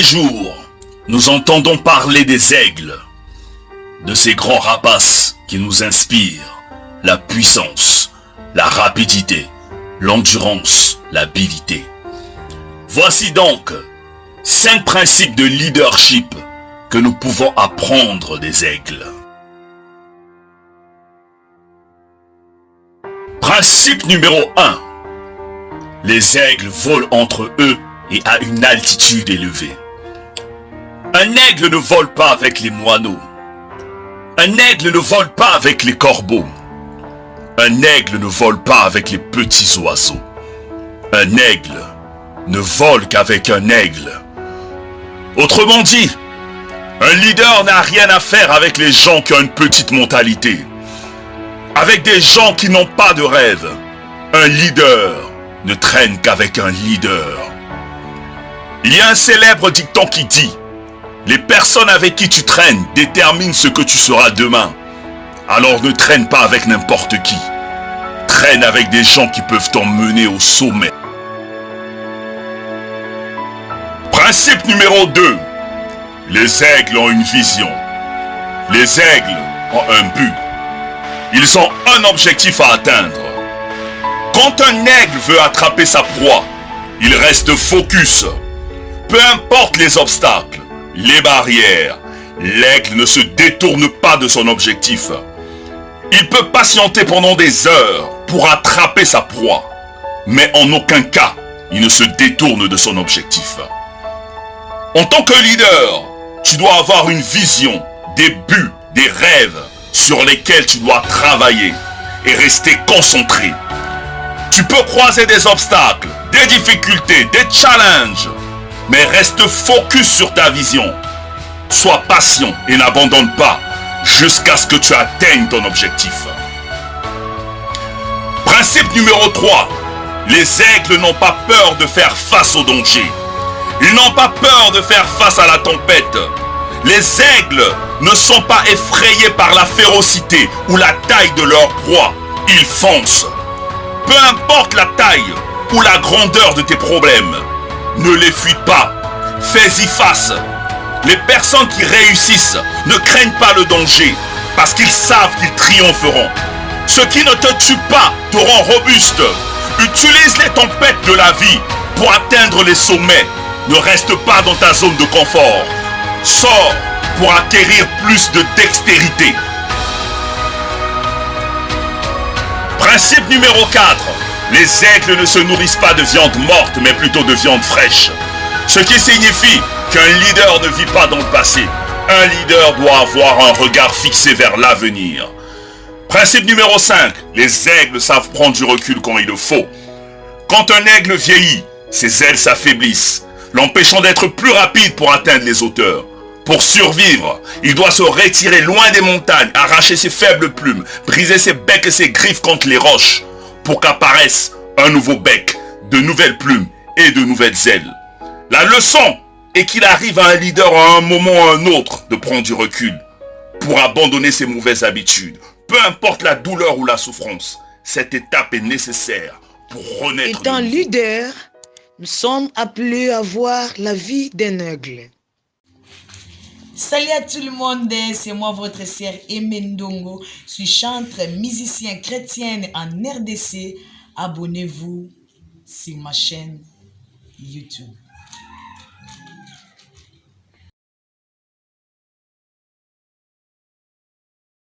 jours, nous entendons parler des aigles, de ces grands rapaces qui nous inspirent la puissance, la rapidité, l'endurance, l'habileté. Voici donc 5 principes de leadership que nous pouvons apprendre des aigles. Principe numéro 1. Les aigles volent entre eux et à une altitude élevée. Un aigle ne vole pas avec les moineaux. Un aigle ne vole pas avec les corbeaux. Un aigle ne vole pas avec les petits oiseaux. Un aigle ne vole qu'avec un aigle. Autrement dit, un leader n'a rien à faire avec les gens qui ont une petite mentalité. Avec des gens qui n'ont pas de rêve. Un leader ne traîne qu'avec un leader. Il y a un célèbre dicton qui dit: les personnes avec qui tu traînes déterminent ce que tu seras demain. Alors ne traîne pas avec n'importe qui. Traîne avec des gens qui peuvent t'emmener au sommet. Principe numéro 2. Les aigles ont une vision. Les aigles ont un but. Ils ont un objectif à atteindre. Quand un aigle veut attraper sa proie, il reste focus. Peu importe les obstacles, les barrières, l'aigle ne se détourne pas de son objectif. Il peut patienter pendant des heures pour attraper sa proie, mais en aucun cas, il ne se détourne de son objectif. En tant que leader, tu dois avoir une vision, des buts, des rêves sur lesquels tu dois travailler et rester concentré. Tu peux croiser des obstacles, des difficultés, des challenges, mais reste focus sur ta vision. Sois patient et n'abandonne pas jusqu'à ce que tu atteignes ton objectif. Principe numéro 3. Les aigles n'ont pas peur de faire face au danger. Ils n'ont pas peur de faire face à la tempête. Les aigles ne sont pas effrayés par la férocité ou la taille de leur proie. Ils foncent. Peu importe la taille ou la grandeur de tes problèmes, ne les fuis pas. Fais-y face. Les personnes qui réussissent ne craignent pas le danger parce qu'ils savent qu'ils triompheront. Ce qui ne te tue pas te rend robuste. Utilise les tempêtes de la vie pour atteindre les sommets. Ne reste pas dans ta zone de confort. Sors pour acquérir plus de dextérité. Principe numéro 4. Les aigles ne se nourrissent pas de viande morte, mais plutôt de viande fraîche. Ce qui signifie qu'un leader ne vit pas dans le passé. Un leader doit avoir un regard fixé vers l'avenir. Principe numéro 5. Les aigles savent prendre du recul quand il le faut. Quand un aigle vieillit, ses ailes s'affaiblissent, l'empêchant d'être plus rapide pour atteindre les hauteurs. Pour survivre, il doit se retirer loin des montagnes, arracher ses faibles plumes, briser ses becs et ses griffes contre les roches, pour qu'apparaisse un nouveau bec, de nouvelles plumes et de nouvelles ailes. La leçon est qu'il arrive à un leader à un moment ou à un autre de prendre du recul, pour abandonner ses mauvaises habitudes. Peu importe la douleur ou la souffrance, cette étape est nécessaire pour renaître. Étant leader, nous sommes appelés à voir la vie d'un aigle. Salut à tout le monde, c'est moi votre sœur Aimé Ndongo, je suis chanteur, musicien chrétienne en RDC. Abonnez-vous sur ma chaîne YouTube.